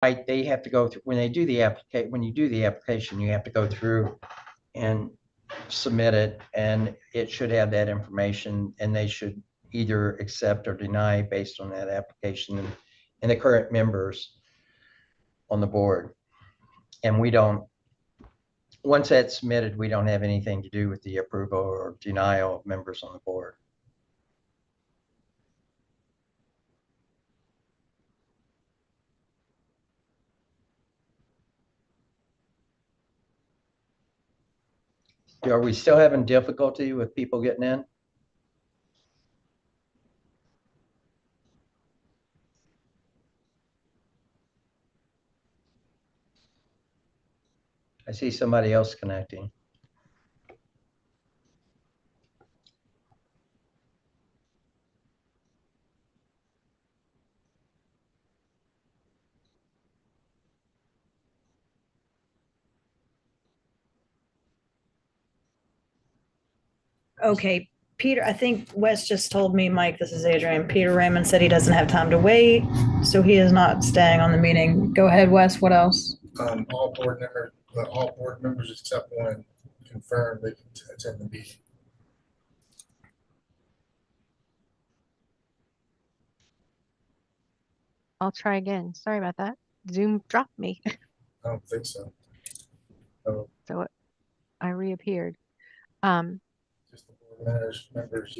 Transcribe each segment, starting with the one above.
they have to go through, when they do the when you do the application, you have to go through and submit it, and it should have that information, and they should either accept or deny based on that application and the current members on the board. And we don't, once that's submitted, we don't have anything to do with the approval or denial of members on the board. Are we still having difficulty with people getting in? I see somebody else connecting. Okay, Peter, I think Wes just told me, Mike, this is Adrian. Peter Raymond said he doesn't have time to wait, so he is not staying on the meeting. Go ahead, Wes. What else? All board members except one confirmed they can attend the meeting. I'll try again. Sorry about that. Zoom dropped me. I don't think so. Oh, So I reappeared. just the board members.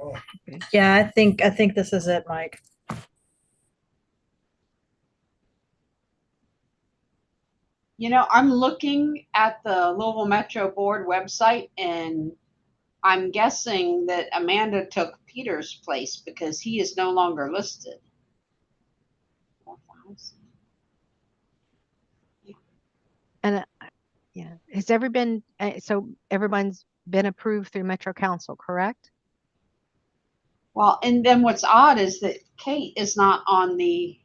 Oh, Yeah, I think this is it, Mike. You know, I'm looking at the Louisville Metro Board website, and I'm guessing that Amanda took Peter's place because he is no longer listed. 4,000. And yeah, has everyone so everyone's been approved through Metro Council, correct? Well, and then what's odd is that Kate is not on the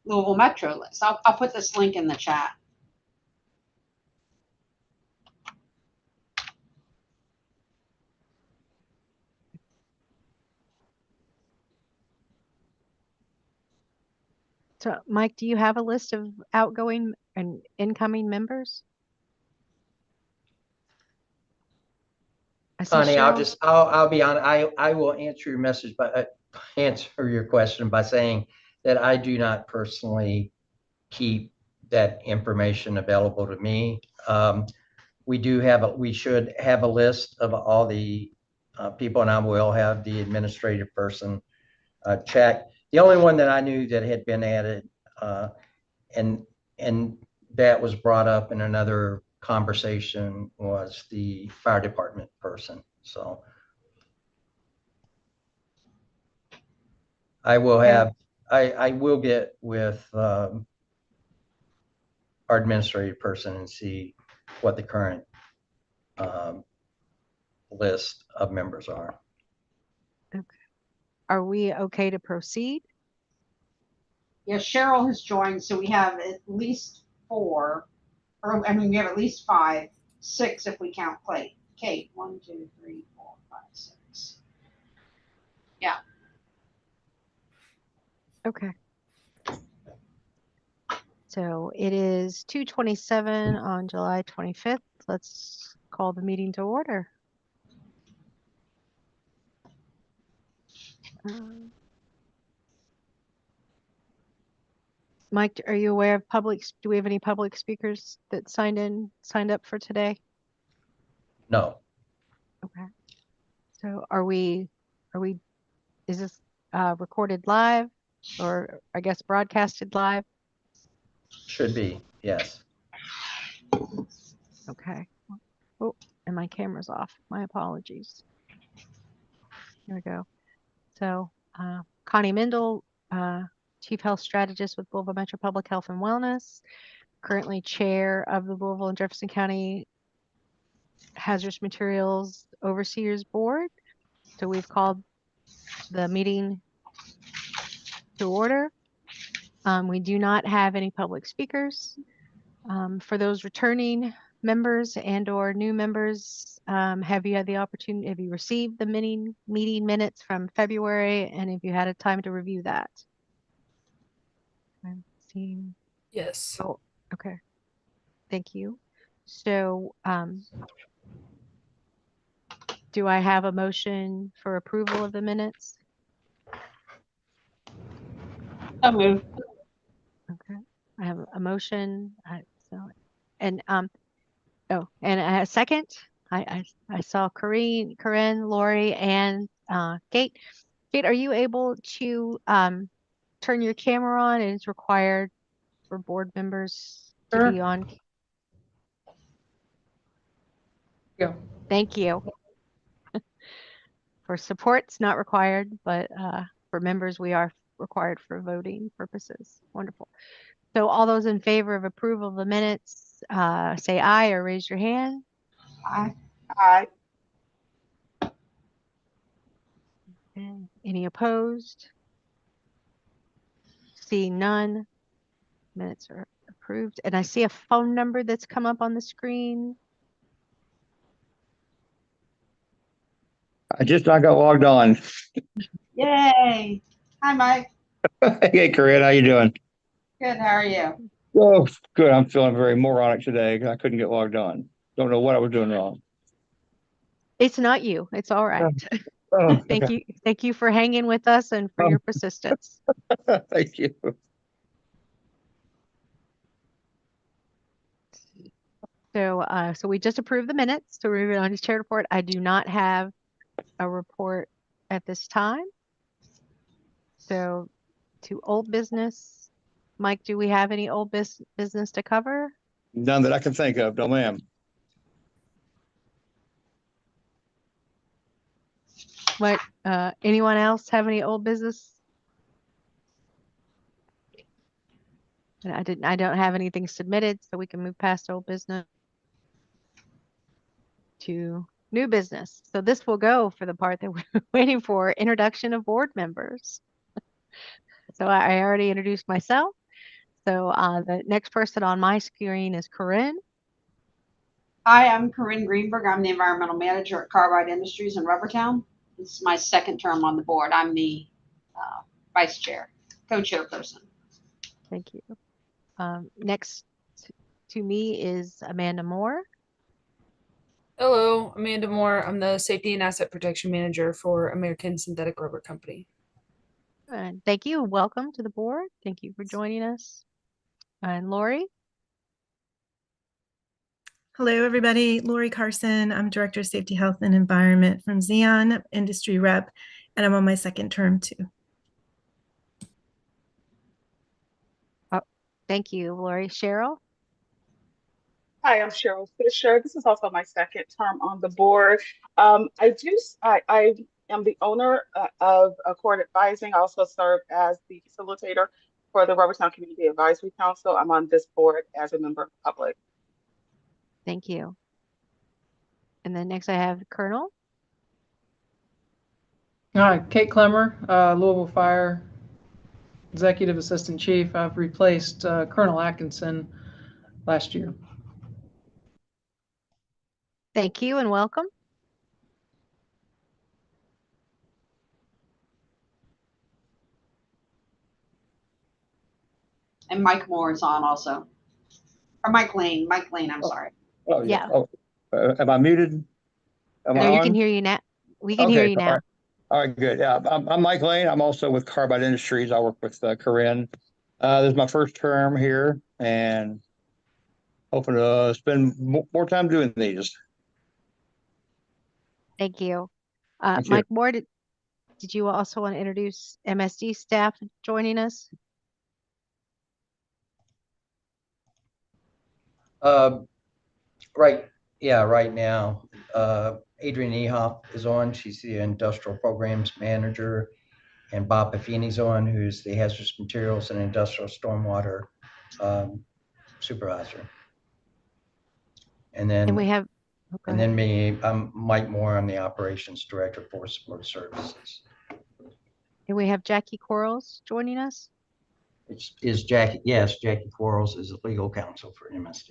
Louisville Metro list. I'll put this link in the chat. So, Mike, do you have a list of outgoing and incoming members? Connie, I'll be on. I will answer your message, but answer your question by saying that I do not personally keep that information available to me. We should have a list of all the people, and I will have the administrative person check. The only one that I knew that had been added, and that was brought up in another conversation, was the fire department person. So I will have, I will get with our administrative person and see what the current list of members are. Okay. Are we okay to proceed? Yeah, Cheryl has joined, so we have at least 4, or I mean, we have at least 5, 6 if we count Kate. 1, 2, 3, 4, 5, 6. Yeah. Okay. So it is 2:27 on July 25th. Let's call the meeting to order. Mike, are you aware of do we have any public speakers that signed up for today? No. Okay. So is this recorded live, or I guess broadcasted live? Should be, yes. Okay. Oh, and my camera's off. My apologies. Here we go. So Connie Mindel, Chief Health Strategist with Louisville Metro Public Health and Wellness, currently chair of the Louisville and Jefferson County Hazardous Materials Overseers Board. So we've called the meeting to order. We do not have any public speakers. For those returning members and or new members, Have you had the opportunity, have you received the meeting minutes from February, and have you had a time to review that? I'm seeing, Yes. oh, okay. Thank you. So, do I have a motion for approval of the minutes? I'll move. Okay, I have a motion. And oh, and a second. I saw Corinne, Lori, and Kate. Kate, are you able to turn your camera on? It is required for board members to Sure. be on. Go. Thank you. For support's not required, but for members, we are required for voting purposes. Wonderful. So all those in favor of approval of the minutes, say aye or raise your hand. Aye. Aye. Okay. Any opposed? Seeing none, minutes are approved. And I see a phone number that's come up on the screen. I got logged on. Yay. Hi, Mike. Hey, Corinne, how you doing? Good. How are you? Oh, good. I'm feeling very moronic today because I couldn't get logged on. Don't know what I was doing wrong. It's not you. It's all right. Oh, Thank you. Thank you for hanging with us and for your persistence. thank you. So we just approved the minutes. So we're moving on to chair report. I do not have a report at this time. So to old business. Mike, do we have any old business to cover? None that I can think of. No, ma'am. What, anyone else have any old business? And I don't have anything submitted, so we can move past old business to new business. So this will go for the part that we're waiting for, introduction of board members. So I already introduced myself. So the next person on my screen is Corinne. Hi, I'm Corinne Greenberg. I'm the environmental manager at Carbide Industries in Rubbertown. This is my second term on the board. I'm the vice chair, co-chairperson. Thank you. Next to me is Amanda Moore. Hello, Amanda Moore. I'm the Safety and Asset Protection Manager for American Synthetic Rubber Company. And thank you. Welcome to the board. Thank you for joining us. And Lori. Hello, everybody. Lori Carson. I'm Director of Safety, Health, and Environment from Xeon Industry Rep, and I'm on my second term too. Oh, thank you, Lori. Cheryl. Hi, I'm Cheryl Fisher. This is also my second term on the board. I am the owner of Accord Advising. I also serve as the facilitator for the Rubbertown Community Advisory Council. I'm on this board as a member of the public. Thank you. And then next I have Colonel. Hi, Kate Clemmer, Louisville Fire Executive Assistant Chief. I've replaced Colonel Atkinson last year. Thank you and welcome. And Mike Moore is on also. Or Mike Lane, I'm sorry. Oh, Yeah. Oh, am I muted? Am I No, you on? can hear you now. We can hear Okay, you now. All right, good. Yeah, I'm Mike Lane. I'm also with Carbide Industries. I work with Corinne. This is my first term here, and hoping to spend more time doing these. Thank you. Thank you. Mike Moore, did you also want to introduce MSD staff joining us? Right now, Adrienne Ehop is on. She's the industrial programs manager, and Bob Buffini's on, who's the hazardous materials and industrial stormwater supervisor. And then And we have, oh, go and ahead. then me, I'm Mike Moore. I'm the operations director for support services. And we have Jackie Quarles joining us. Is Jackie? Yes, Jackie Quarles is legal counsel for MSD.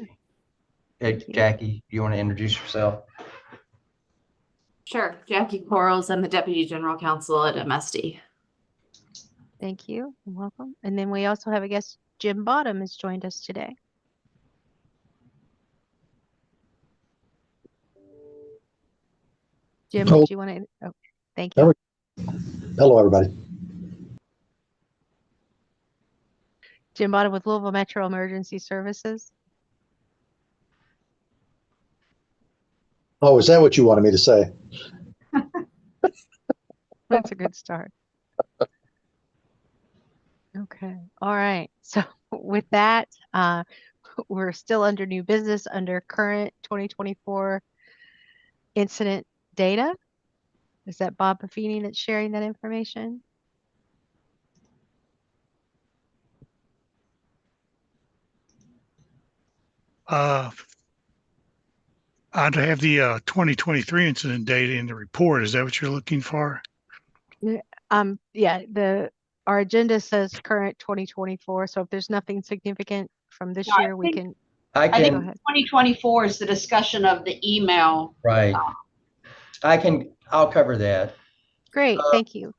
Hey, Thank you. Jackie, you want to introduce yourself? Sure. Jackie Quarles, I'm the Deputy General Counsel at MSD. Thank you. and Welcome. And then we also have a guest, Jim Bottom has joined us today. Jim, Oh. did you want to? Oh, thank you. Hello, everybody. Jim Bottom with Louisville Metro Emergency Services. Oh, is that what you wanted me to say? That's a good start. Okay. All right. So with that, we're still under new business under current 2024 incident data. Is that Bob Buffini that's sharing that information? I have the 2023 incident data in the report. Is that what you're looking for? Yeah, our agenda says current 2024. So if there's nothing significant from this No, year, we can. I think Go ahead. 2024 is the discussion of the email. Right. I'll cover that. Great, thank you.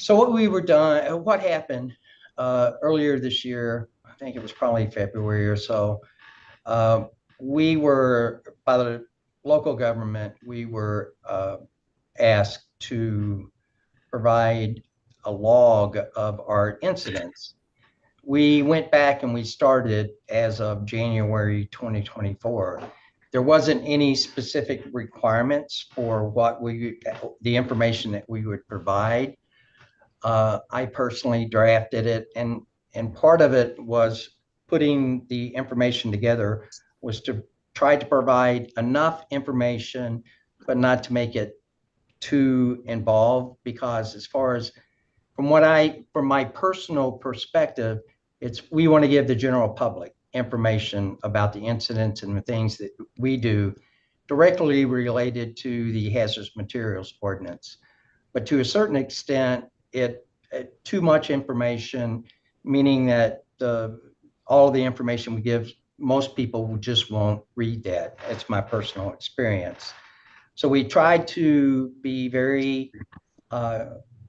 So what happened earlier this year, I think it was probably February or so, we were, by the local government, we were asked to provide a log of our incidents. We went back and we started as of January 2024. There wasn't any specific requirements for the information that we would provide. I personally drafted it, and part of it was putting the information together was to try to provide enough information, but not to make it too involved, because as far as from my personal perspective, we want to give the general public information about the incidents and the things that we do directly related to the hazardous materials ordinance. But to a certain extent, too much information, meaning that all the information we give, most people just won't read that. It's my personal experience. So we tried to be very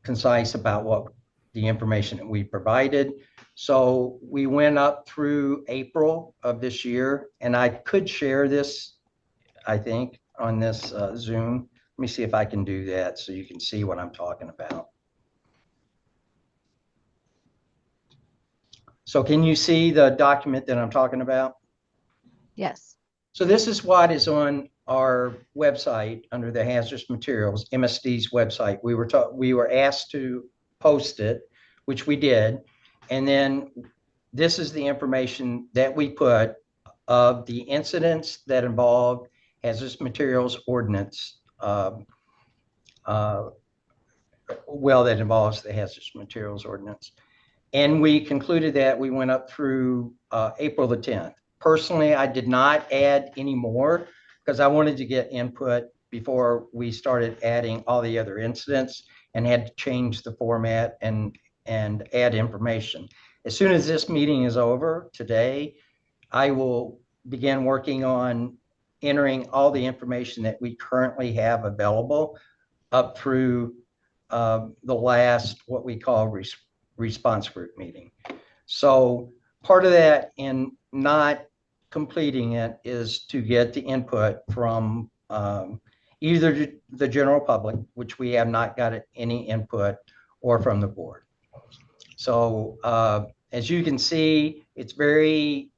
concise about what the information that we provided. So we went up through April of this year, and I could share this, I think, on this Zoom. Let me see if I can do that so you can see what I'm talking about. So can you see the document that I'm talking about? Yes. So this is what is on our website under the hazardous materials, MSD's website. We were asked to post it, which we did. And then this is the information that we put of the incidents that involved hazardous materials ordinance, that involves the hazardous materials ordinance. And we concluded that we went up through April the 10th. Personally, I did not add any more because I wanted to get input before we started adding all the other incidents and had to change the format and add information. As soon as this meeting is over today, I will begin working on entering all the information that we currently have available up through the last, what we call response group meeting. So part of that in not completing it is to get the input from either the general public, which we have not got any input, or from the board. So as you can see, it's very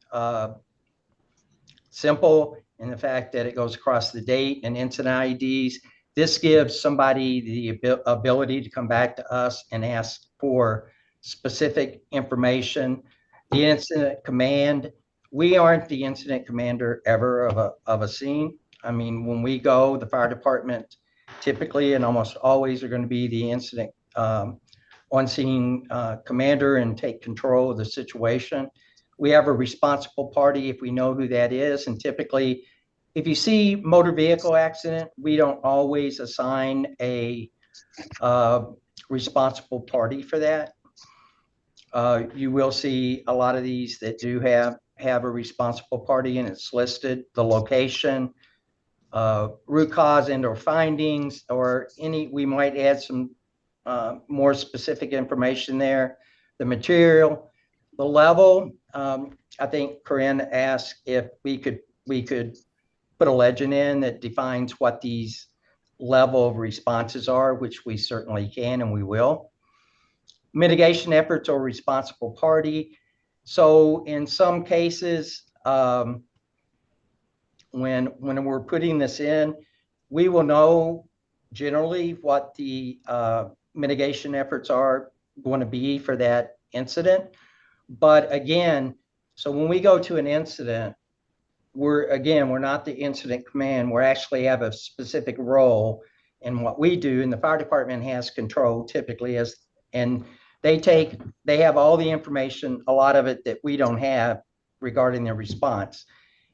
simple in the fact that it goes across the date and incident IDs. This gives somebody the ability to come back to us and ask for specific information. The incident command, we aren't the incident commander ever of a scene. I mean, when we go, the fire department typically and almost always are going to be the incident on-scene commander and take control of the situation. We have a responsible party if we know who that is. And typically, if you see motor vehicle accident, we don't always assign a responsible party for that. You will see a lot of these that do have a responsible party, and it's listed, the location, root cause and or findings, or we might add some more specific information there. The material, the level. I think Corinne asked if we could put a legend in that defines what these level of responses are, which we certainly can and we will. Mitigation efforts or responsible party. So in some cases, when we're putting this in, we will know generally what the mitigation efforts are going to be for that incident. But again, so when we go to an incident, we're not the incident command. We actually have a specific role in what we do, and the fire department has control typically and they have all the information, a lot of it that we don't have regarding their response.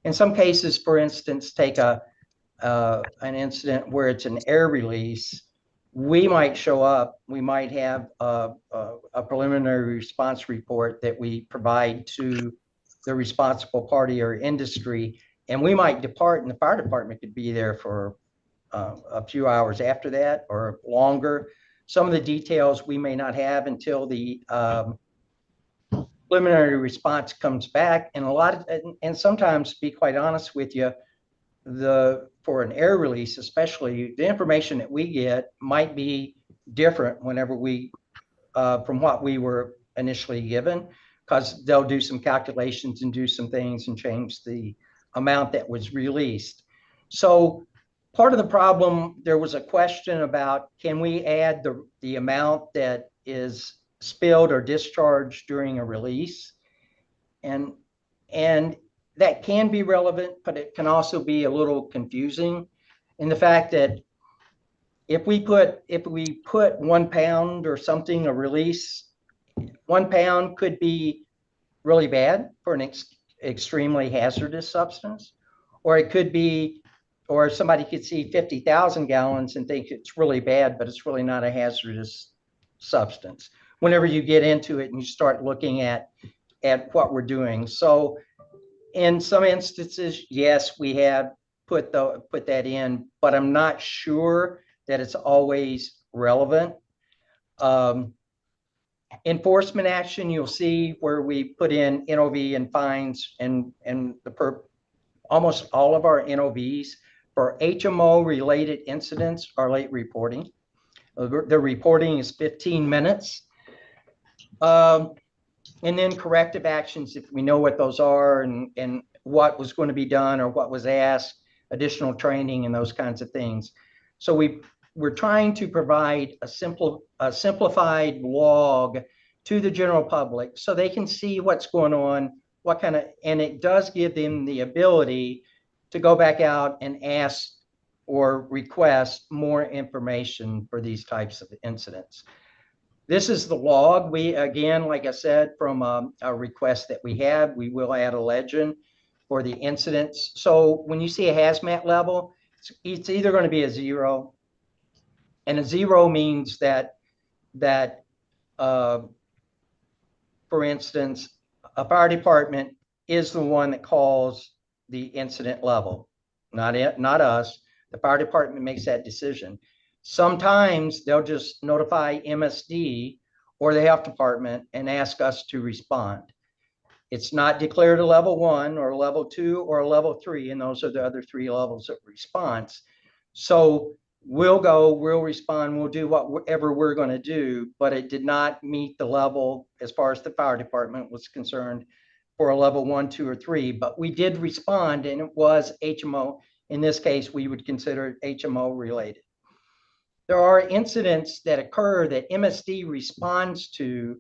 In some cases, for instance, take an incident where it's an air release. We might show up, we might have a preliminary response report that we provide to the responsible party or industry, and we might depart, and the fire department could be there for a few hours after that or longer. Some of the details we may not have until the preliminary response comes back, and sometimes, to be quite honest with you, for an air release especially, the information that we get might be different whenever from what we were initially given, because they'll do some calculations and do some things and change the amount that was released. So part of the problem, there was a question about, can we add the amount that is spilled or discharged during a release? And that can be relevant, but it can also be a little confusing in the fact that if we put 1 pound or something, a release, 1 pound could be really bad for an extremely hazardous substance, or it could be, or somebody could see 50,000 gallons and think it's really bad, but it's really not a hazardous substance whenever you get into it and you start looking at what we're doing. So in some instances, yes, we have put that in, but I'm not sure that it's always relevant. Enforcement action, you'll see where we put in NOV and fines, and almost all of our NOVs for HMO related incidents are late reporting. The reporting is 15 minutes. And then corrective actions, if we know what those are and what was going to be done or what was asked, additional training and those kinds of things. So we're trying to provide a simplified log to the general public so they can see what's going on, and it does give them the ability to go back out and ask or request more information for these types of incidents. This is the log. We, again, like I said, from a request that we have, we will add a legend for the incidents. So when you see a hazmat level, it's either going to be a 0, and a 0 means that for instance, a fire department is the one that calls the incident level, not us. The fire department makes that decision. Sometimes they'll just notify MSD or the health department and ask us to respond. It's not declared a level 1 or a level 2 or a level 3, and those are the other 3 levels of response. So we'll respond, we'll do whatever we're going to do, but it did not meet the level as far as the fire department was concerned for a level 1, 2, or 3, but we did respond, and it was HMO. In this case, we would consider it HMO related. There are incidents that occur that MSD responds to,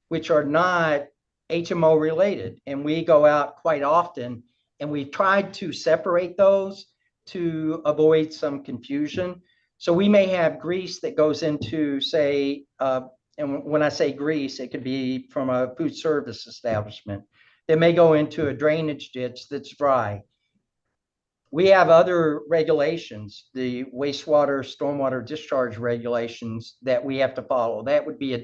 which are not HMO related, and we go out quite often, and we tried to separate those to avoid some confusion. So we may have grease that goes into, say, and when I say grease, it could be from a food service establishment. It may go into a drainage ditch that's dry. We have other regulations, the wastewater, stormwater discharge regulations that we have to follow. That would be a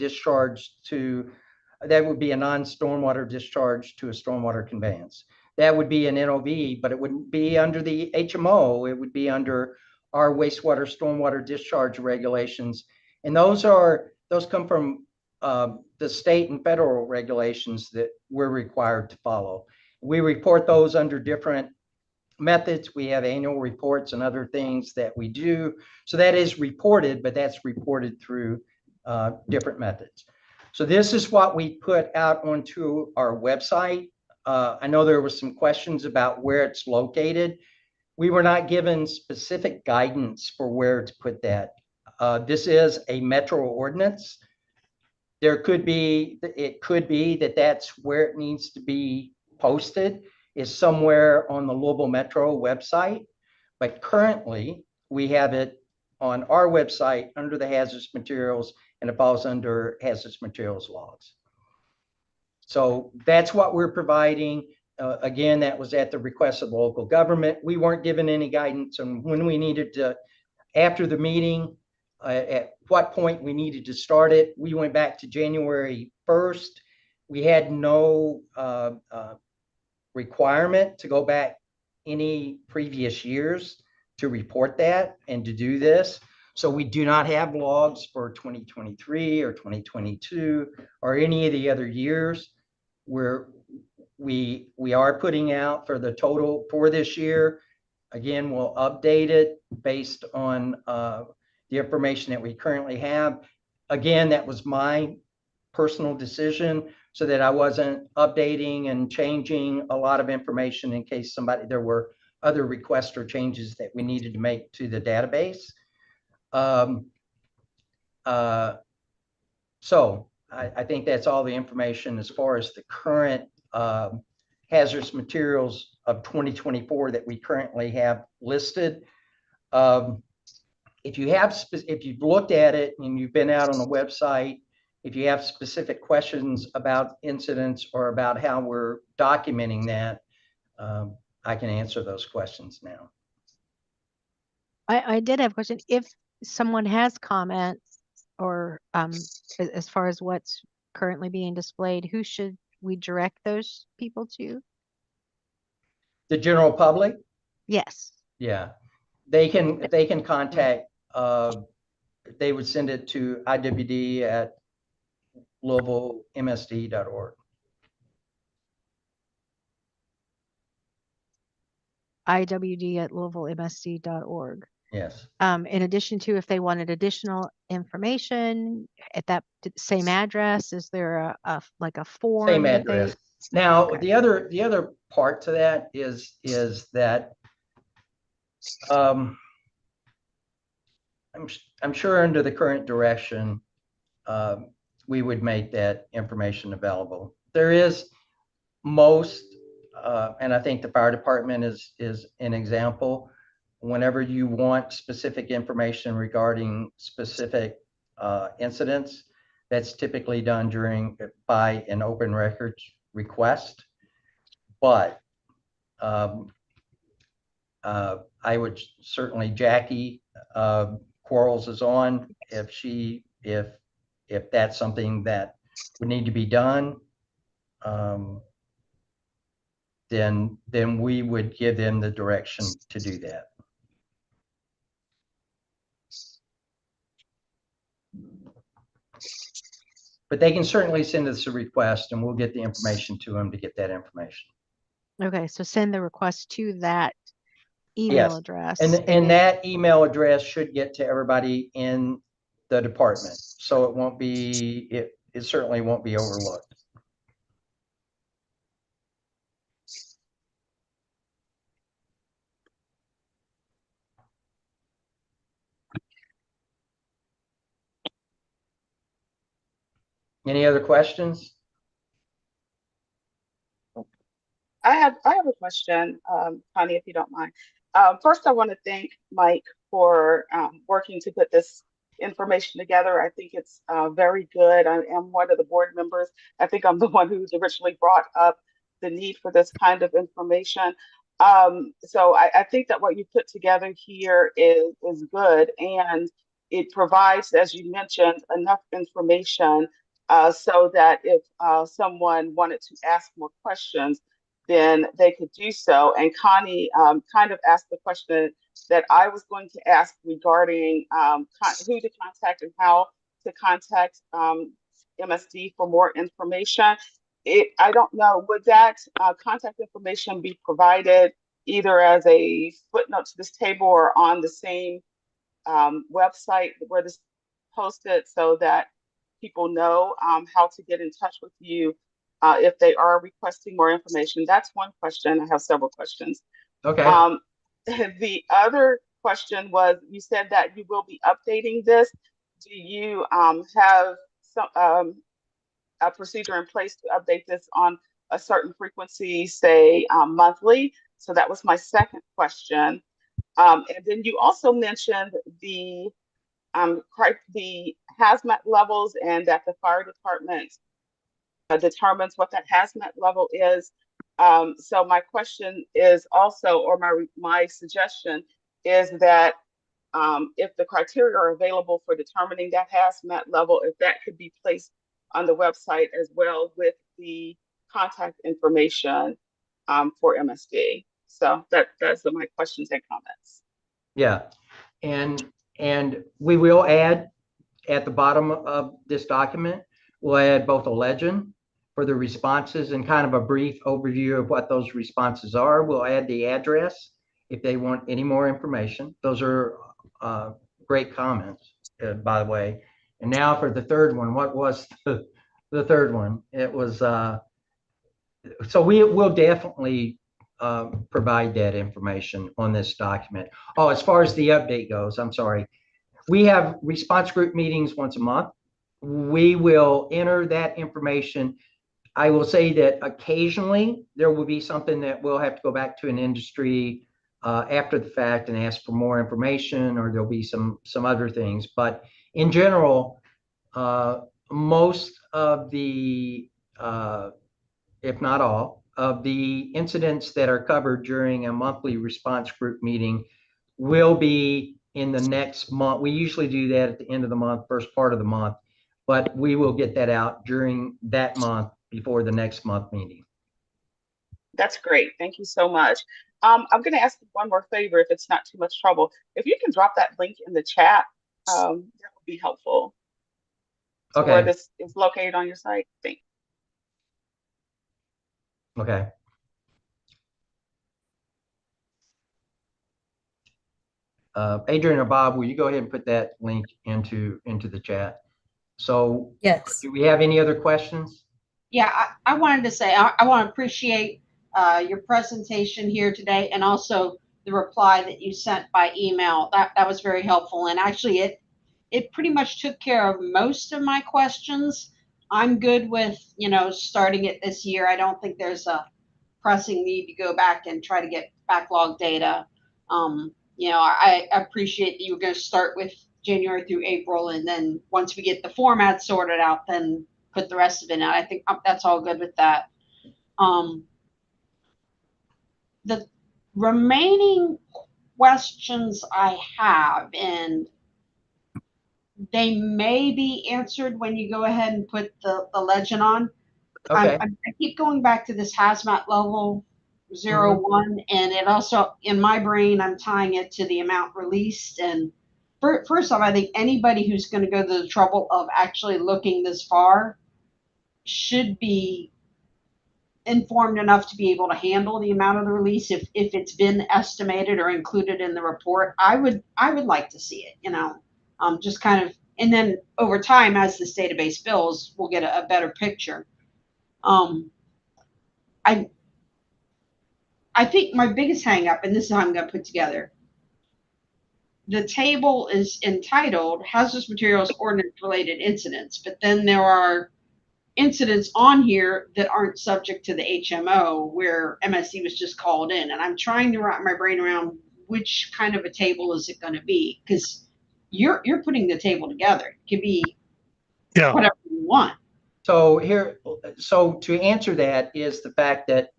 non-stormwater discharge to a stormwater conveyance. that would be an NOV, but it wouldn't be under the HMO. It would be under our wastewater, stormwater discharge regulations. And those come from the state and federal regulations that we're required to follow. We report those under different methods. We have annual reports and other things that we do. So that is reported, but that's reported through different methods. So this is what we put out onto our website. I know there were some questions about where it's located. We were not given specific guidance for where to put that. This is a metro ordinance. It could be that that's where it needs to be posted, is somewhere on the Louisville Metro website. But currently, we have it on our website under the hazardous materials, and it falls under hazardous materials laws. So that's what we're providing. Again, that was at the request of the local government. We weren't given any guidance on when we needed to, after the meeting, at what point we needed to start it. We went back to January 1st. We had no requirement to go back any previous years to report that and to do this. So we do not have logs for 2023 or 2022 or any of the other years. We are putting out for the total for this year. Again, we'll update it based on the information that we currently have. Again, that was my personal decision so that I wasn't updating and changing a lot of information in case there were other requests or changes that we needed to make to the database. So I think that's all the information as far as the current hazardous materials of 2024 that we currently have listed. If you've looked at it and you've been out on the website, if you have specific questions about incidents or about how we're documenting that, I can answer those questions now. I did have a question. If someone has comments or as far as what's currently being displayed, who should we direct those people to? The general public? Yes. Yeah, they can contact, they would send it to iwd@louisvillemsd.org. iwd@louisvillemsd.org. Yes. In addition to, if they wanted additional information at that same address, is there like a form? Same address. Now, okay. the other part to that is that I'm sure under the current direction, we would make that information available. There is most, and I think the fire department is an example. Whenever you want specific information regarding specific incidents, that's typically done by an open records request. But I would certainly, Jackie Quarles is on, if that's something that would need to be done, then we would give them the direction to do that. But they can certainly send us a request and we'll get the information to them to get that information. Okay, so send the request to that email address. And that email address should get to everybody in the department. So it won't be, it certainly won't be overlooked. Any other questions? I have a question, Connie, if you don't mind. First, I want to thank Mike for working to put this information together. I think it's very good. I am one of the board members. I think I'm the one who's originally brought up the need for this kind of information. So I think that what you put together here is good, and it provides, as you mentioned, enough information so that if someone wanted to ask more questions, then they could do so. And Connie kind of asked the question that I was going to ask regarding who to contact and how to contact MSD for more information. I don't know, would that contact information be provided either as a footnote to this table or on the same website where this is posted, so that people know how to get in touch with you if they are requesting more information? That's one question. I have several questions. Okay. The other question was, you said that you will be updating this. Do you have some a procedure in place to update this on a certain frequency, say monthly? So that was my second question. And then you also mentioned the hazmat levels, and that the fire department determines what that hazmat level is. So my question is also, or my suggestion is that if the criteria are available for determining that hazmat level, if that could be placed on the website as well with the contact information for MSD. So that's my questions and comments. Yeah, and we will add at the bottom of this document, we'll add both a legend for the responses and kind of a brief overview of what those responses are. We'll add the address if they want any more information. Those are great comments, by the way. And now for the third one, what was the third one? It was, so we will definitely provide that information on this document. Oh, as far as the update goes, I'm sorry. We have response group meetings once a month. We will enter that information. I will say that occasionally there will be something that we'll have to go back to an industry after the fact and ask for more information, or there'll be some other things. But in general, most of the, if not all, of the incidents that are covered during a monthly response group meeting will be in the next month. We usually do that at the end of the month, first part of the month, but we will get that out during that month before the next month meeting. That's great. Thank you so much. I'm going to ask you one more favor, if it's not too much trouble. If you can drop that link in the chat, that would be helpful. Okay. Where this is located on your site. Thanks. Okay. Adrian or Bob, will you go ahead and put that link into the chat? So Yes. do we have any other questions? Yeah, I wanted to say, I want to appreciate your presentation here today, and also the reply that you sent by email. That was very helpful. And actually it pretty much took care of most of my questions. I'm good with, starting it this year. I don't think there's a pressing need to go back and try to get backlog data. I appreciate that you were going to start with January through April, and then once we get the format sorted out, then put the rest of it in. I think that's all good with that. The remaining questions I have, and they may be answered when you go ahead and put the legend on. Okay. I keep going back to this hazmat level 01, and it also, in my brain, I'm tying it to the amount released. And first off, I think anybody who's going to go to the trouble of actually looking this far should be informed enough to be able to handle the amount of the release if it's been estimated or included in the report. I would like to see it, just kind of, and then over time, as this database builds, we'll get a better picture. I think my biggest hang up, and this is how I'm going to put together, the table is entitled Hazardous Materials Ordinance Related Incidents, but then there are incidents on here that aren't subject to the HMO where MSD was just called in. And I'm trying to wrap my brain around which kind of a table is it going to be, because you're putting the table together. It can be whatever you want. So to answer that is the fact that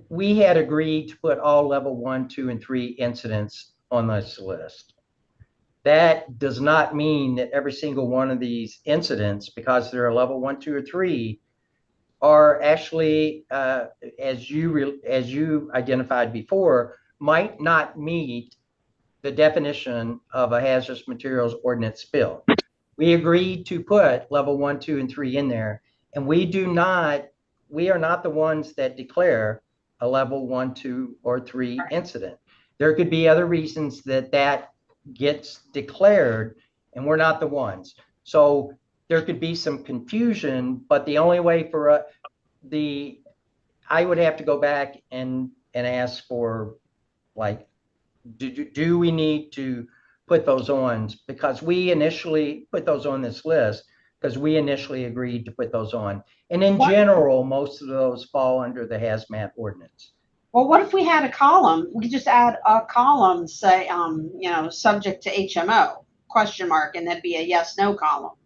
we had agreed to put all level 1, 2, and 3 incidents on this list. That does not mean that every single one of these incidents, because they're a level 1, 2, or 3, are actually, as you identified before, might not meet the definition of a hazardous materials ordinance spill. We agreed to put level 1, 2, and 3 in there, and we are not the ones that declare a level 1, 2, or 3 incident. There could be other reasons that gets declared, and we're not the ones. So there could be some confusion, but the only way for I would have to go back and ask for, like, do we need to put those on? Because we initially put those on this list because we initially agreed to put those on. And in general, most of those fall under the hazmat ordinance. Well, what if we had a column? We could just add a column, say, subject to HMO, question mark, and that'd be a yes, no column.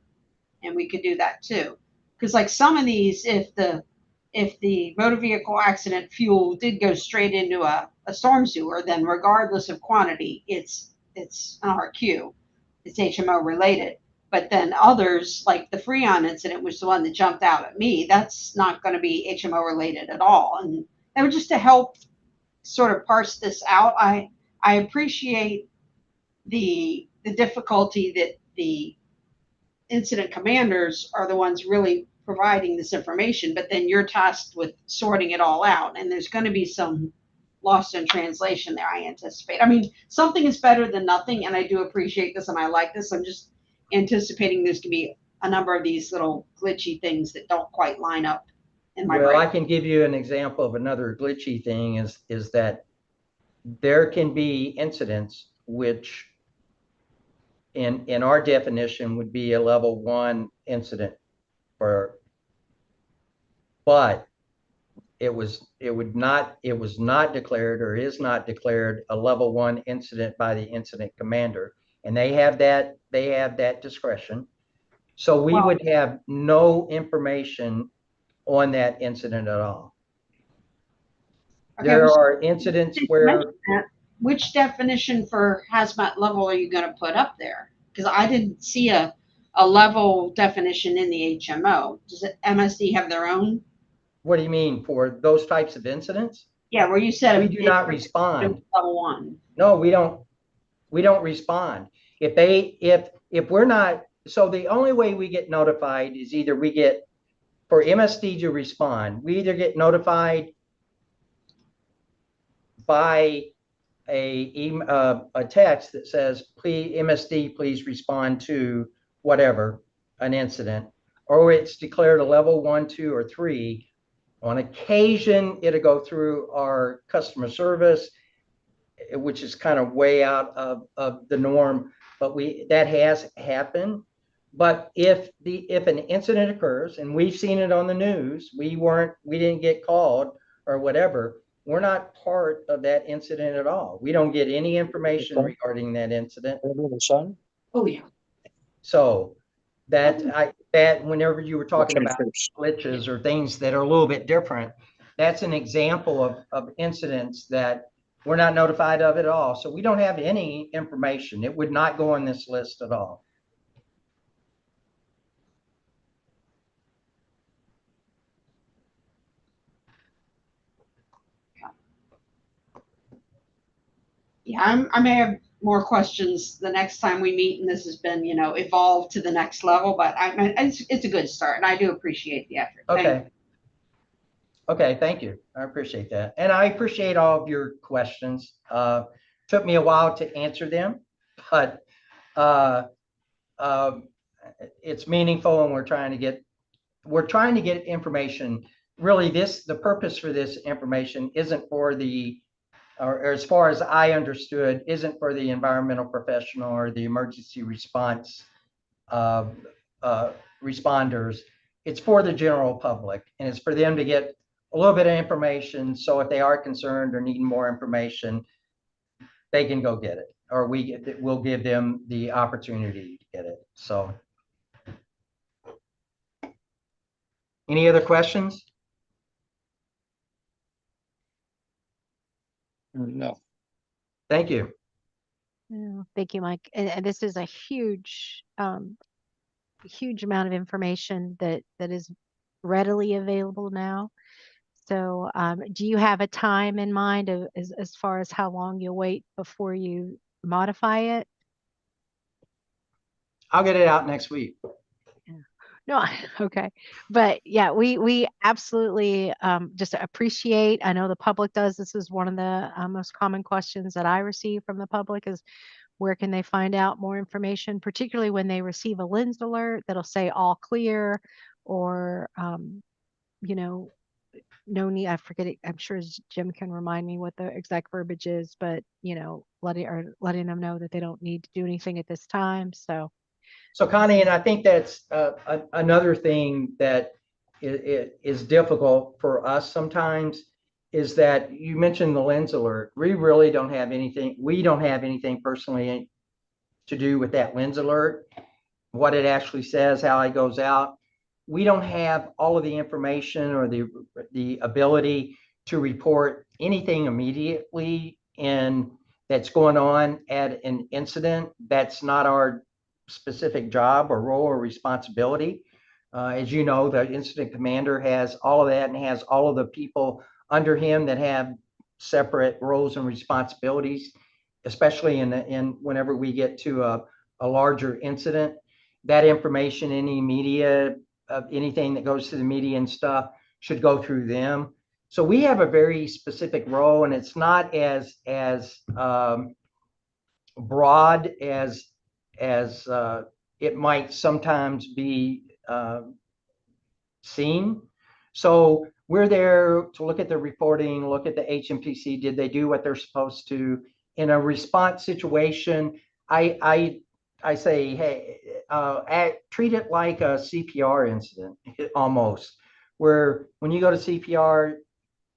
And we could do that too. Because like some of these, if the motor vehicle accident fuel did go straight into a storm sewer, then regardless of quantity, it's an RQ. It's HMO related. But then others, like the Freon incident, which is the one that jumped out at me, that's not going to be HMO related at all. And that would just to help sort of parse this out. I appreciate the difficulty that the incident commanders are the ones really providing this information, but then you're tasked with sorting it all out, and there's going to be some lost in translation there, I anticipate. I mean, something is better than nothing, and I do appreciate this, and I like this. I'm just anticipating there's going to be a number of these little glitchy things that don't quite line up in my brain. I can give you an example of another glitchy thing is that there can be incidents which in our definition would be a level 1 incident, but it was not declared or is not declared a level 1 incident by the incident commander, and they have that discretion. So we would have no information on that incident at all. There are incidents where. Which definition for hazmat level are you going to put up there? Because I didn't see a level definition in the HMO. Does MSD have their own? What do you mean for those types of incidents? Yeah, where you said we do not respond. Level 1. No, we don't respond. If we're not, so the only way we get notified is either for MSD to respond, we either get notified by a text that says, please, MSD, please respond to whatever, an incident, or it's declared a level 1, 2, or 3. On occasion, it'll go through our customer service, which is kind of way out of the norm, but that has happened. But if an incident occurs, and we've seen it on the news, we didn't get called or whatever, we're not part of that incident at all. We don't get any information regarding that incident. Oh yeah. So that whenever you were talking about glitches or things that are a little bit different, that's an example of incidents that we're not notified of at all. So we don't have any information. It would not go on this list at all. Yeah, I may have more questions the next time we meet, and this has been, evolved to the next level, but it's a good start, and I do appreciate the effort. Okay. Okay, thank you. I appreciate that. And I appreciate all of your questions. Took me a while to answer them, but it's meaningful, and we're trying to get information. Really, the purpose for this information isn't for or as far as I understood, isn't for the environmental professional or the emergency response responders. It's for the general public, and it's for them to get a little bit of information. So if they are concerned or need more information, they can go get it, or we'll give them the opportunity to get it. So any other questions? No. Thank you. Yeah, thank you, Mike. And this is a huge amount of information that is readily available now. So do you have a time in mind as far as how long you'll wait before you modify it? I'll get it out next week. No, okay. But yeah, we absolutely just appreciate, I know the public does. This is one of the most common questions that I receive from the public is where can they find out more information, particularly when they receive a lens alert that'll say all clear or, you know, no need, I forget it. I'm sure Jim can remind me what the exact verbiage is, but letting them know that they don't need to do anything at this time. So Connie, and I think that's another thing that is difficult for us sometimes is that you mentioned the lens alert. We really don't have anything. We don't have anything personally to do with that lens alert, what it actually says, how it goes out. We don't have all of the information or the ability to report anything immediately in that's going on at an incident. That's not our specific job or role or responsibility. As you know, the incident commander has all of that and has all of the people under him that have separate roles and responsibilities, especially in whenever we get to a larger incident. That information, any media, anything that goes to the media and stuff should go through them. So we have a very specific role, and it's not as broad as it might sometimes be seen. So we're there to look at the reporting, look at the HMPC. Did they do what they're supposed to? In a response situation, I say, hey, treat it like a CPR incident, almost, where when you go to CPR,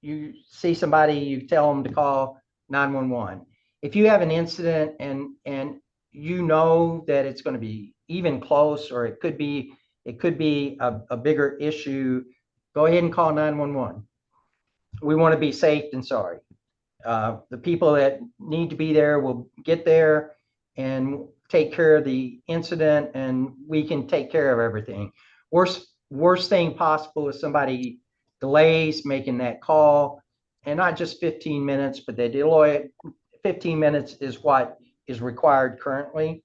you see somebody, you tell them to call 911. If you have an incident and you know that it's going to be even close, or it could be a bigger issue, go ahead and call 911. We want to be safe and sorry. The people that need to be there will get there and take care of the incident, and we can take care of everything. Worst thing possible is somebody delays making that call, and not just 15 minutes, but they delay it. 15 minutes is what is required currently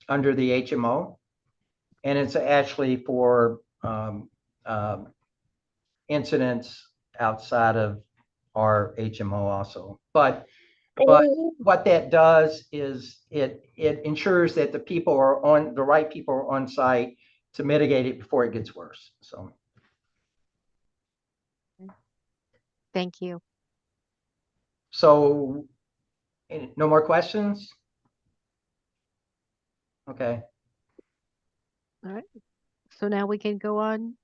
under the HMO, and it's actually for incidents outside of our HMO also. But what that does is it ensures that the people are on the right people are on site to mitigate it before it gets worse. So thank you. So no more questions? Okay. All right. So now we can go on.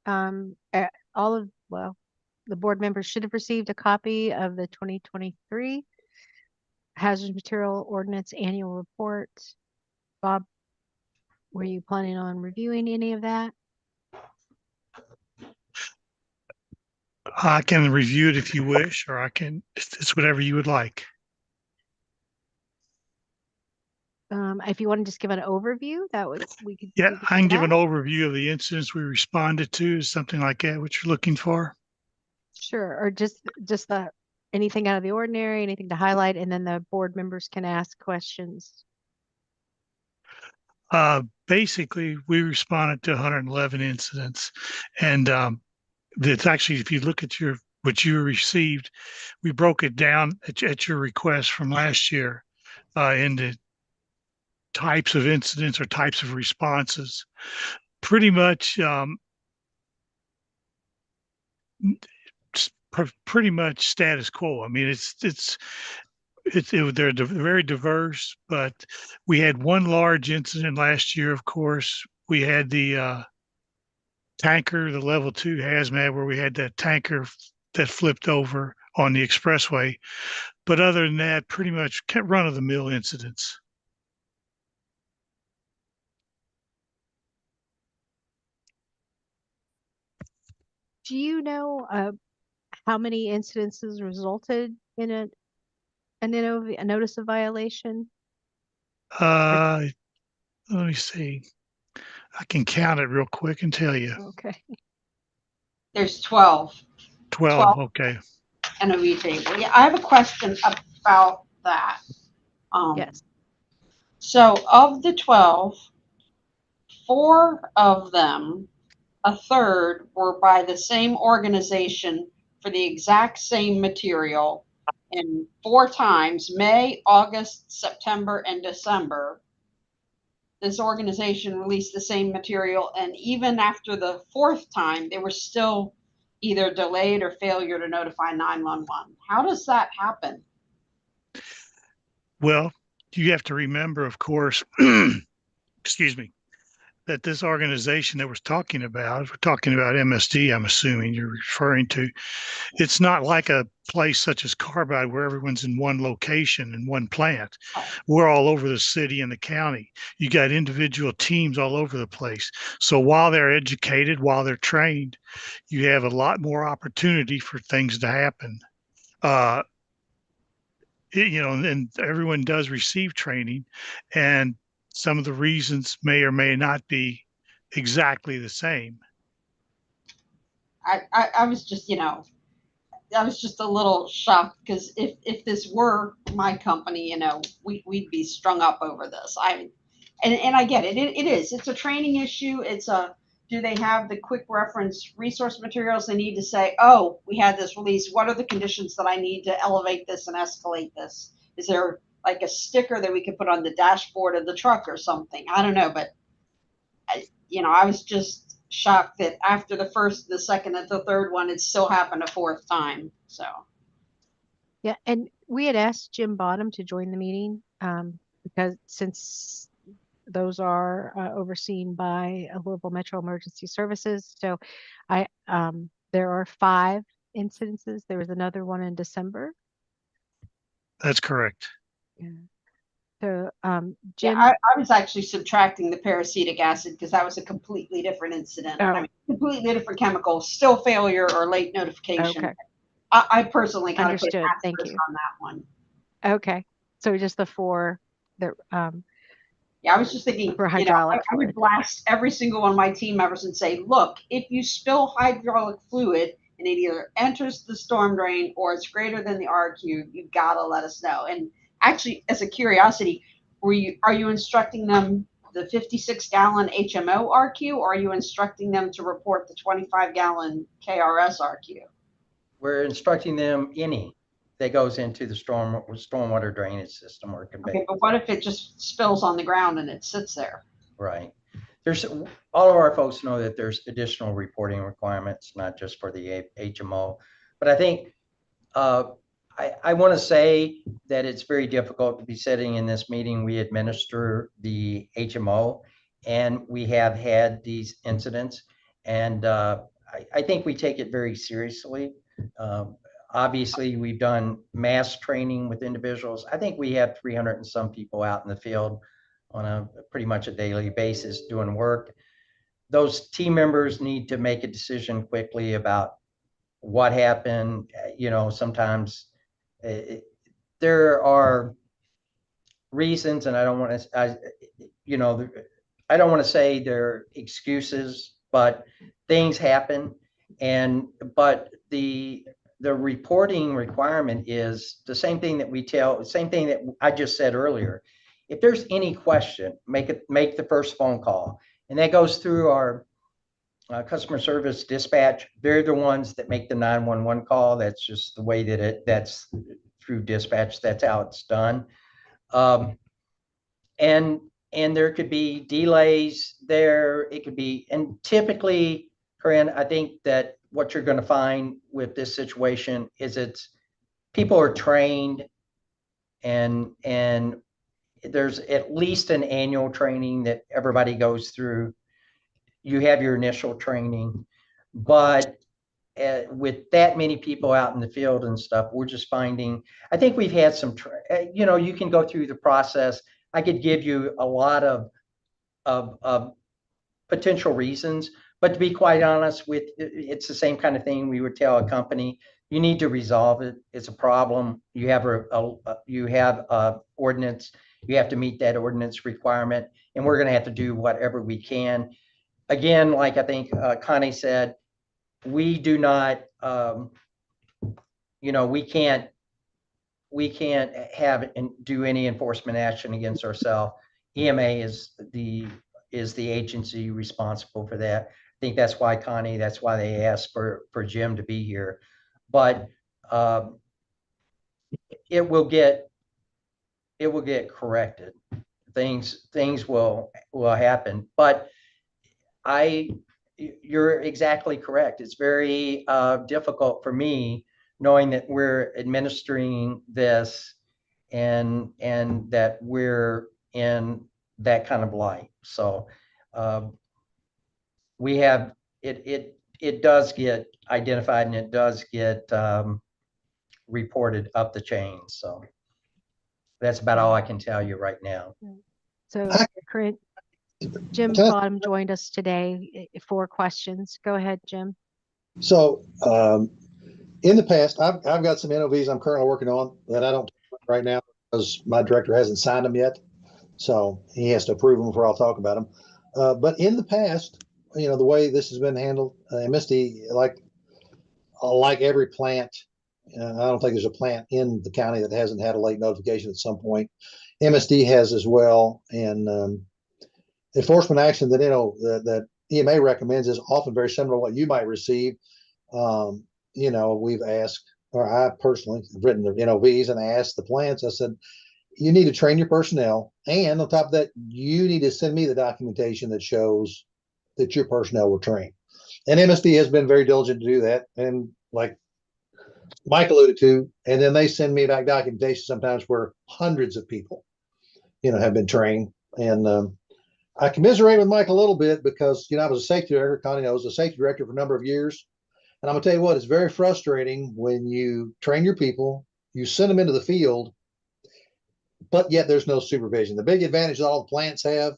The board members should have received a copy of the 2023 Hazardous Material Ordinance Annual Report. Bob, were you planning on reviewing any of that? I can review it if you wish, or it's whatever you would like. If you want to just give an overview, we could. Yeah, we could I do can give an that. overview of the incidents we responded to, something like that, what you're looking for. Sure, or just anything out of the ordinary, anything to highlight, and then the board members can ask questions. Basically, we responded to 111 incidents, and that's actually, if you look at what you received, we broke it down at your request from last year into types of incidents or types of responses. Pretty much, pretty much status quo. I mean, they're very diverse, but we had one large incident last year. Of course, we had the tanker, the level 2 hazmat, where we had that tanker that flipped over on the expressway. But other than that, pretty much run of the mill incidents. Do you know how many incidences resulted in a notice of violation? Let me see. I can count it real quick and tell you. Okay. There's 12 12, okay. NOV table. Yeah, I have a question about that. Yes. So of the 12, 4 of them, a third, were by the same organization for the exact same material in 4 times, May, August, September, and December. This organization released the same material, and even after the 4th time, they were still either delayed or failure to notify 911. How does that happen? Well, you have to remember, of course, excuse me, that this organization that we're talking about MSD, I'm assuming you're referring to, it's not like a place such as Carbide where everyone's in one location in one plant. We're all over the city and the county. You got individual teams all over the place. So while they're educated, while they're trained, you have a lot more opportunity for things to happen. And everyone does receive training, and some of the reasons may or may not be exactly the same. I was just, I was just a little shocked because if this were my company, we'd be strung up over this. And I get it. It is. It's a training issue. Do they have the quick reference resource materials they need to say, oh, we had this release. What are the conditions that I need to elevate this and escalate this? Is there like a sticker that we could put on the dashboard of the truck or something? I don't know, but I was just shocked that after the first, the second, and the third one, it still happened a 4th time. So Yeah, and we had asked Jim Bottom to join the meeting because since those are overseen by Louisville Metro Emergency Services. So there are 5 incidences. There was another one in December. That's correct. Yeah. So Jim, I was actually subtracting the peracetic acid because that was a completely different incident. Oh. I mean, completely different chemical, still failure or late notification. Okay. I personally kind of put an Understood. Thank you. on that one. Okay. So just the 4 that yeah, I was just thinking, for hydraulic I would blast every single one of my team members and say, look, if you spill hydraulic fluid and it either enters the storm drain or it's greater than the RQ, you've got to let us know. And actually, as a curiosity, are you instructing them the 56-gallon HMO RQ, or are you instructing them to report the 25-gallon KRS RQ? We're instructing them any that goes into the stormwater drainage system or conveyance. Okay, but what if it just spills on the ground and it sits there? Right. There's all of our folks know that there's additional reporting requirements, not just for the HMO, but I think I want to say that it's very difficult to be sitting in this meeting. We administer the HMO, and we have had these incidents, and I think we take it very seriously. Obviously, we've done mass training with individuals. I think we have 300 and some people out in the field on a pretty much a daily basis doing work. Those team members need to make a decision quickly about what happened. Sometimes there are reasons, and I don't want to say they're excuses, but things happen. But the reporting requirement is the same thing that I just said earlier. If there's any question, make the first phone call, and that goes through our customer service dispatch. They're the ones that make the 911 call. That's just the way that's through dispatch. That's how it's done. And there could be delays there. It could be, and typically, Corinne, I think that what you're going to find with this situation is people are trained, and there's at least an annual training that everybody goes through. You have your initial training, but with that many people out in the field and stuff, we're just finding, I think we've had some, you can go through the process. I could give you a lot of potential reasons, but to be quite honest it's the same kind of thing we would tell a company. You need to resolve it. It's a problem. You have a ordinance. You have to meet that ordinance requirement, and we're going to have to do whatever we can. Again, like I think Connie said, we do not, we can't have and do any enforcement action against ourselves. EMA is the agency responsible for that. I think that's why, Connie, that's why they asked for Jim to be here. But it will get corrected. Things will happen. But you're exactly correct. It's very difficult for me knowing that we're administering this and that we're in that kind of light. So we have it does get identified and it does get reported up the chain. So that's about all I can tell you right now. So Corinne, Jim Bottom joined us today for questions. Go ahead, Jim. So in the past, I've got some NOVs I'm currently working on that I don't right now because my director hasn't signed them yet. So he has to approve them before I'll talk about them. But in the past, the way this has been handled, MSD, like every plant, I don't think there's a plant in the county that hasn't had a late notification at some point. MSD has as well. And enforcement action that, that EMA recommends is often very similar to what you might receive. We've asked, or I personally have written the NOVs and asked the plants, I said, you need to train your personnel. And on top of that, you need to send me the documentation that shows that your personnel were trained. And MSD has been very diligent to do that. And like Mike alluded to, and then they send me back documentation sometimes where hundreds of people, have been trained. And I commiserate with Mike a little bit because, I was a safety director. Connie knows, a safety director for a number of years. And I'm going to tell you what, it's very frustrating when you train your people, you send them into the field, but yet there's no supervision. The big advantage that all the plants have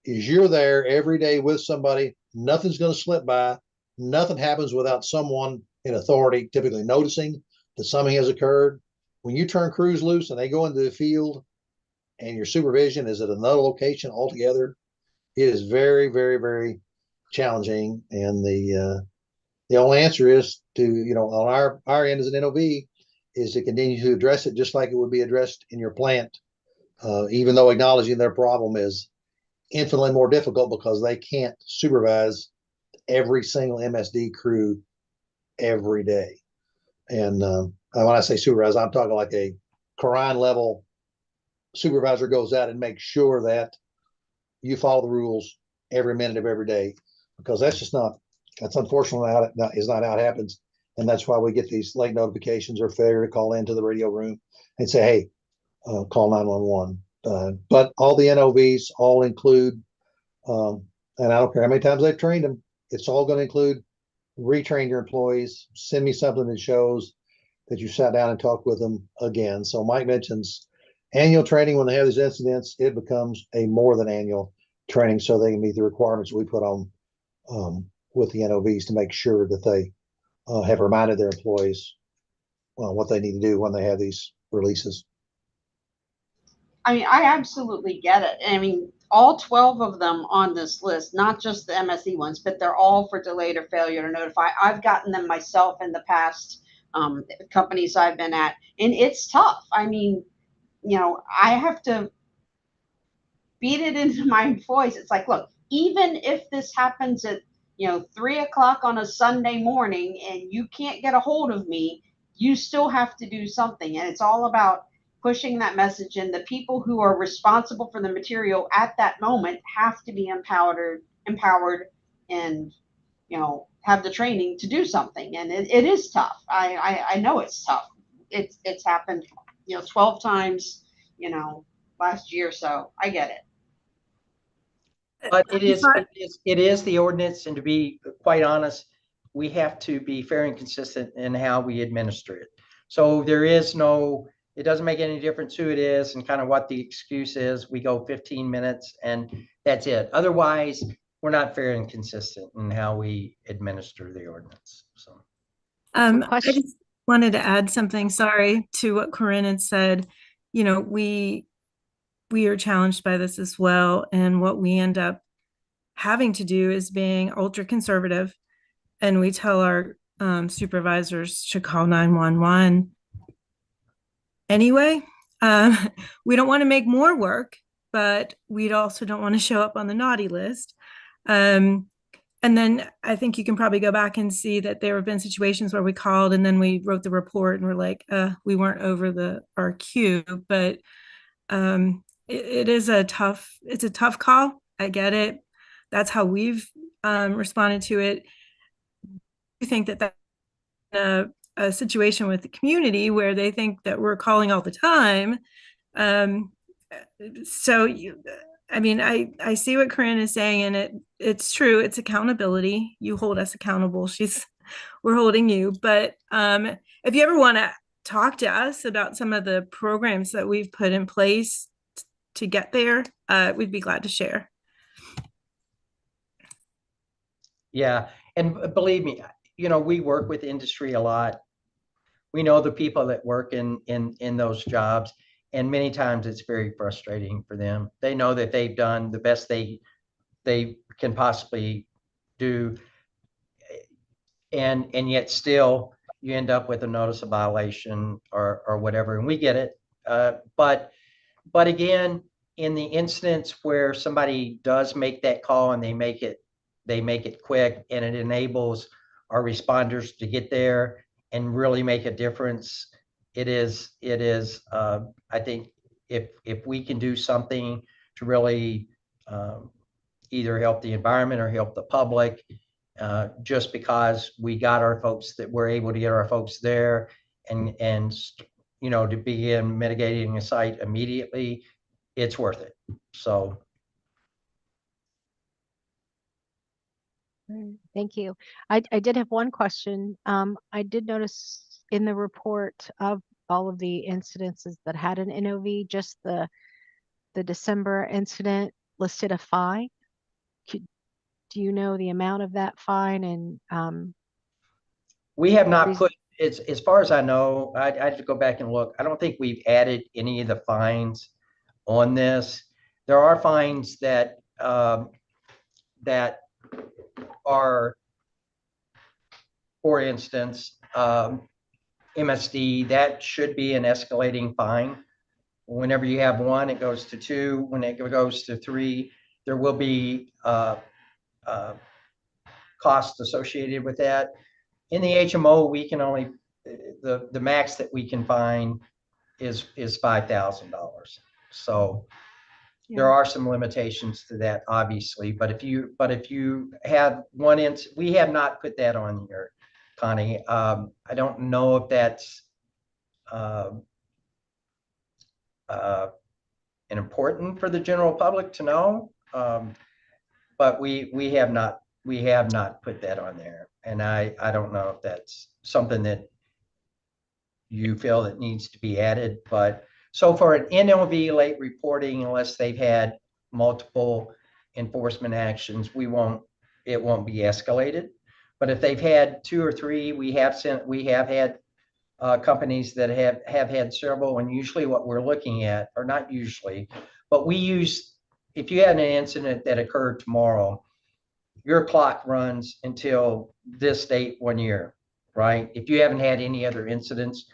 is you're there every day with somebody. Nothing's going to slip by. Nothing happens without someone in authority typically noticing that something has occurred. When you turn crews loose and they go into the field and your supervision is at another location altogether, it is very, very, very challenging. And the only answer is to, on our end as an NOV, is to continue to address it just like it would be addressed in your plant, even though acknowledging their problem is infinitely more difficult because they can't supervise every single MSD crew every day. And when I say supervise, I'm talking like a Quran level supervisor goes out and makes sure that you follow the rules every minute of every day, because that's unfortunately is not how it happens. And that's why we get these late notifications or failure to call into the radio room and say, hey, call 911. But all the NOVs all include, and I don't care how many times they've trained them, it's all going to include retrain your employees, send me something that shows that you sat down and talked with them again. So Mike mentions annual training. When they have these incidents, it becomes a more than annual training so they can meet the requirements we put on with the NOVs to make sure that they have reminded their employees what they need to do when they have these releases. I mean, I absolutely get it. I mean, all 12 of them on this list, not just the MSE ones, but they're all for delayed or failure to notify. I've gotten them myself in the past companies I've been at, and it's tough. I mean, I have to beat it into my employees. It's like, look, even if this happens at 3:00 on a Sunday morning and you can't get a hold of me, you still have to do something. And it's all about pushing that message. And the people who are responsible for the material at that moment have to be empowered and have the training to do something. And it is tough. I know it's tough. It's happened 12 times last year, so I get it. But it is the ordinance, and to be quite honest, we have to be fair and consistent in how we administer it. So it doesn't make any difference who it is and kind of what the excuse is. We go 15 minutes and that's it. Otherwise, we're not fair and consistent in how we administer the ordinance. So I just wanted to add something, sorry, to what Corinne had said. We are challenged by this as well. And what we end up having to do is being ultra conservative and we tell our supervisors to call 911 anyway. We don't want to make more work, but we also don't want to show up on the naughty list. And then I think you can probably go back and see that there have been situations where we called and then we wrote the report and we're like, we weren't over our queue. But it's a tough call. I get it. That's how we've responded to it. I think that a situation with the community where they think that we're calling all the time. So I see what Corinne is saying, and it's true. It's accountability. You hold us accountable. We're holding you. But if you ever want to talk to us about some of the programs that we've put in place to get there, we'd be glad to share. Yeah, and believe me, we work with industry a lot. We know the people that work in those jobs, and many times it's very frustrating for them. They know that they've done the best they can possibly do, and yet still you end up with a notice of violation or whatever, and we get it. But again, in the instance where somebody does make that call and they make it quick, and it enables our responders to get there and really make a difference. It is I think if we can do something to really either help the environment or help the public, just because we got our folks, that we're able to get our folks there and to begin mitigating a site immediately, it's worth it. So thank you. I did have one question. I did notice in the report of all of the incidences that had an NOV, just the December incident listed a fine. Do you know the amount of that fine? And we have not put, as far as I know, I have to go back and look. I don't think we've added any of the fines on this. There are fines that are, for instance, MSD, that should be an escalating fine. Whenever you have one, it goes to 2. When it goes to 3, there will be costs associated with that. In the HMO, we can only, the max that we can fine is $5,000. So there are some limitations to that, obviously. But if you have one we have not put that on here, Connie. I don't know if that's important for the general public to know, but we have not put that on there, and I don't know if that's something that you feel that needs to be added. But so for an NOV late reporting, unless they've had multiple enforcement actions, it won't be escalated. But if they've had 2 or 3, we have had companies that have had several, and usually what we're looking at, or not usually, but if you had an incident that occurred tomorrow, your clock runs until this date 1 year, right? If you haven't had any other incidents,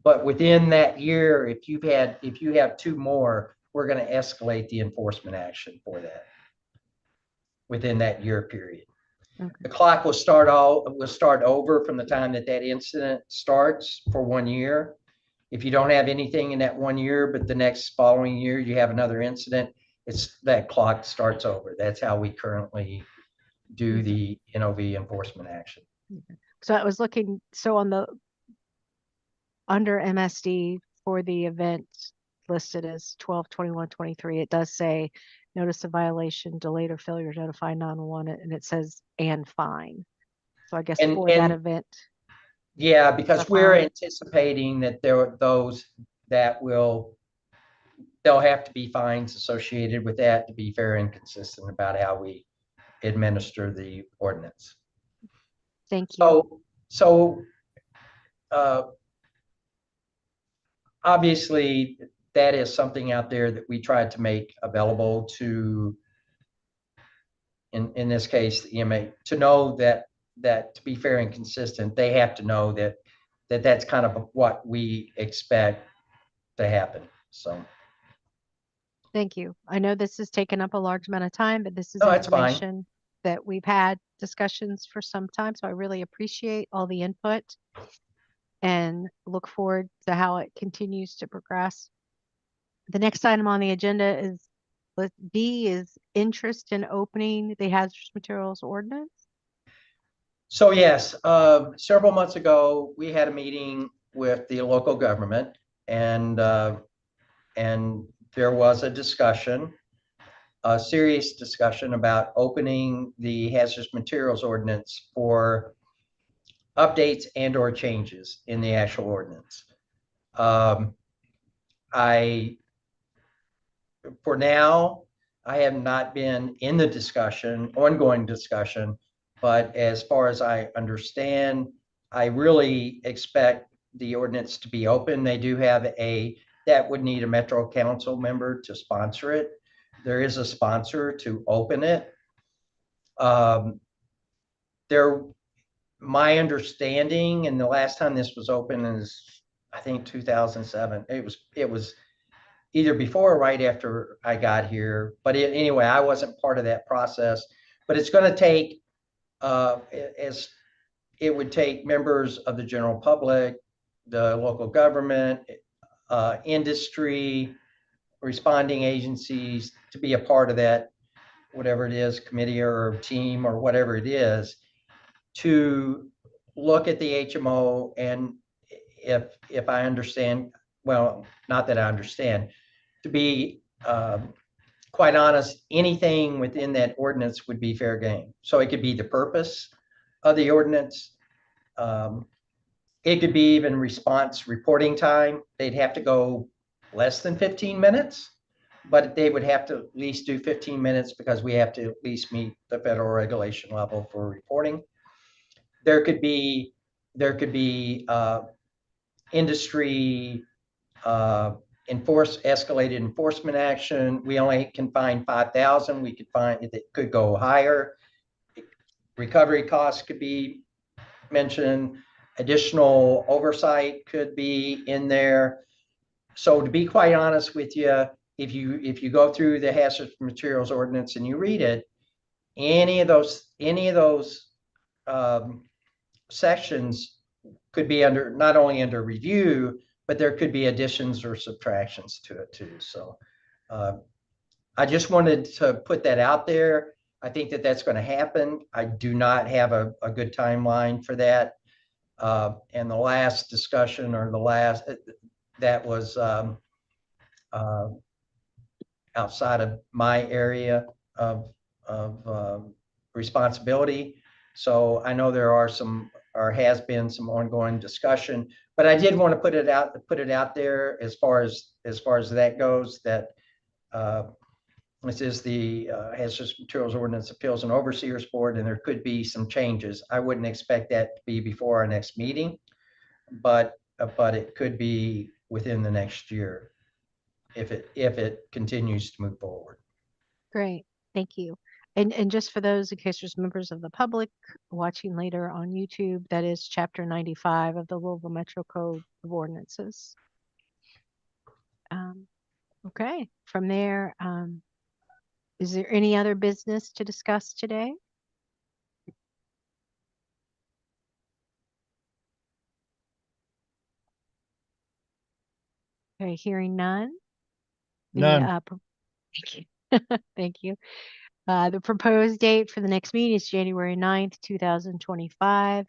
but within that year, if you have 2 more, we're going to escalate the enforcement action for that within that year period. Okay. The clock will start over from the time that incident starts for 1 year. If you don't have anything in that 1 year, but the next following year you have another incident, that clock starts over. That's how we currently do the NOV enforcement action. So I was looking, under MSD for the event listed as 12/21/23, it does say notice of violation, delayed or failure to notify 911, and it says and fine. So I guess for that event. Yeah, because we're anticipating that those that there'll have to be fines associated with that to be fair and consistent about how we administer the ordinance. Thank you. So obviously that is something out there that we tried to make available to, in this case, the EMA, to know that that to be fair and consistent, they have to know that's kind of what we expect to happen. So, Thank you. I know this has taken up a large amount of time, but this is no, it's fine. information that we've had discussions for some time. So I really appreciate all the input and look forward to how it continues to progress. The next item on the agenda is B is interest in opening the hazardous materials ordinance. So yes, several months ago, we had a meeting with the local government, and there was a discussion, a serious discussion about opening the hazardous materials ordinance for updates and/or changes in the actual ordinance. For now, I have not been in the discussion, ongoing discussion, but as far as I understand, I really expect the ordinance to be open. They do have that would need a Metro Council member to sponsor it. There is a sponsor to open it. My understanding, and the last time this was open is, I think, 2007. It was either before or right after I got here. But anyway, I wasn't part of that process. But it's going to take, it would take members of the general public, the local government, industry, responding agencies to be a part of that, whatever it is, committee or team or whatever it is, to look at the HMO. And if I understand, well, not that I understand, to be quite honest, anything within that ordinance would be fair game. So it could be the purpose of the ordinance. It could be even response reporting time. They'd have to go less than 15 minutes, but they would have to at least do 15 minutes because we have to at least meet the federal regulation level for reporting. There could be industry escalated enforcement action. We only can find 5,000. We could find it could go higher. Recovery costs could be mentioned. Additional oversight could be in there. So to be quite honest with you, if you go through the hazardous materials ordinance and you read it, any of those sections could be not only under review, but there could be additions or subtractions to it too. So I just wanted to put that out there. I think that's going to happen. I do not have a good timeline for that. And the last discussion, or that was outside of my area of responsibility. So I know there are has been some ongoing discussion, but I did want to put it out there as far as that goes, that this is the Hazardous Materials Ordinance Appeals and Overseers Board, and there could be some changes. I wouldn't expect that to be before our next meeting, but it could be within the next year if it continues to move forward. Great, thank you. And just for those, in case there's members of the public watching later on YouTube, that is Chapter 95 of the Louisville Metro Code of Ordinances. Okay, from there, is there any other business to discuss today? Okay, hearing none. None. Thank you. The proposed date for the next meeting is January 9th, 2025.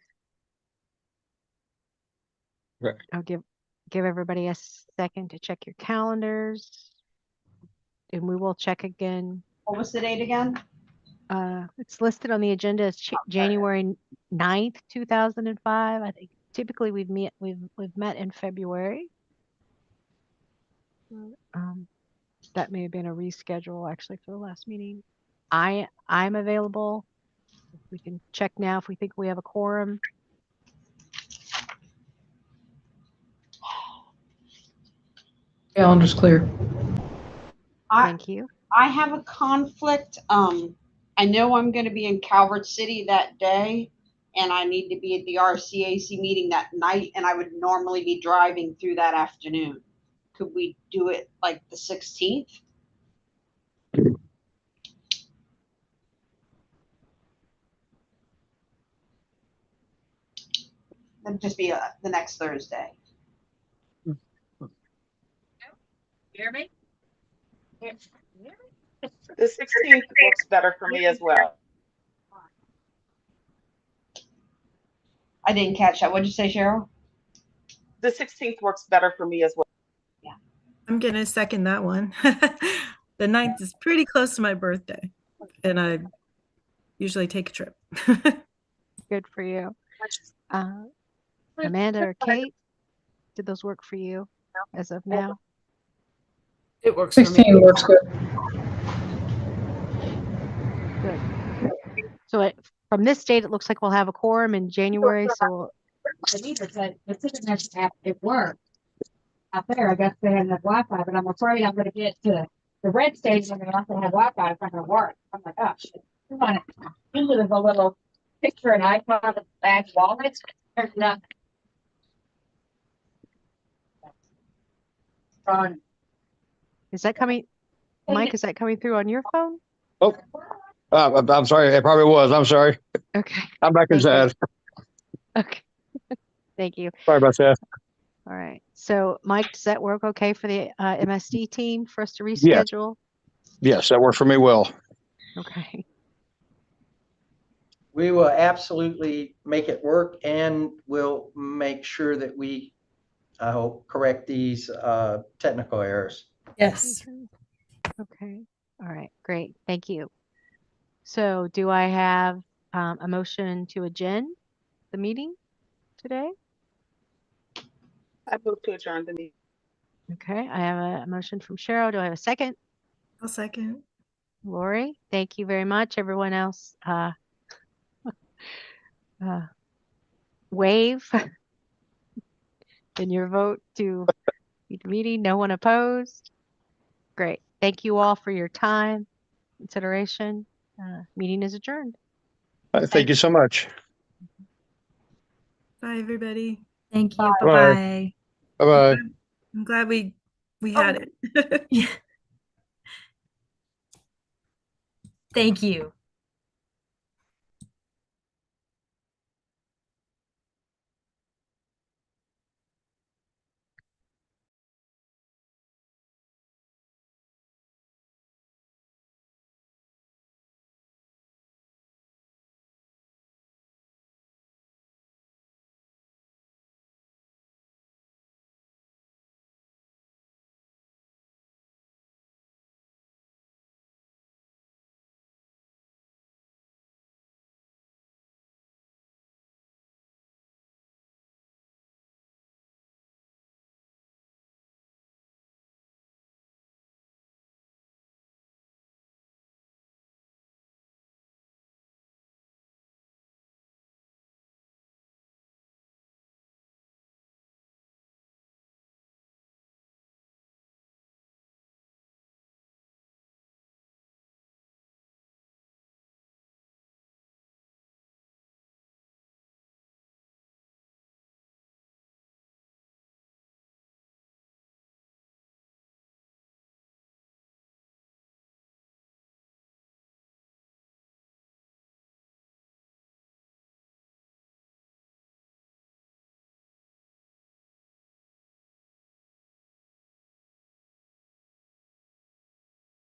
Right. I'll give everybody a second to check your calendars. And we will check again. What was the date again? It's listed on the agenda as January 9th, 2005. I think typically we've met in February. That may have been a reschedule actually for the last meeting. I'm available. We can check now if we think we have a quorum. Calendar's clear. Thank you. I have a conflict. I know I'm going to be in Calvert City that day, and I need to be at the RCAC meeting that night, and I would normally be driving through that afternoon. Could we do it like the 16th? That'd just be the next Thursday. Hear me? The 16th works better for me as well. I didn't catch that. What'd you say, Cheryl? The 16th works better for me as well. I'm gonna second that one. The 9th is pretty close to my birthday, and I usually take a trip. Good for you. Amanda or Kate, did those work for you as of now? It works for me. 16 works good. Good. So from this date, it looks like we'll have a quorum in January. So The internet app, it worked. Out there, I guess they had enough Wi-Fi, but I'm afraid I'm gonna get to the red station and they also have Wi-Fi. It's not gonna work. I'm like, oh shit. Usually there's a little picture and icon of the back wallet. There's nothing. Ron, is that coming, Mike, is that coming through on your phone? Oh, I'm sorry. It probably was. I'm sorry. Okay. I'm back Thank you. inside. Okay. Thank you. Sorry about that. All right. So Mike, does that work okay for the MSD team for us to reschedule? Yes, that worked for me well. Okay. We will absolutely make it work, and we'll make sure that we, I hope, correct these technical errors. Yes. Okay. All right. Great. Thank you. So do I have a motion to adjourn the meeting today? I move to adjourn the meeting. Okay. I have a motion from Cheryl. Do I have a second? I'll second. Lori, thank you very much. Everyone else, wave in your vote to the meeting. No one opposed. Great. Thank you all for your time, consideration. Meeting is adjourned. Thank you so much. Bye, everybody. Thank you. Bye. Bye-bye. Bye-bye. I'm glad we had it. Yeah. Thank you.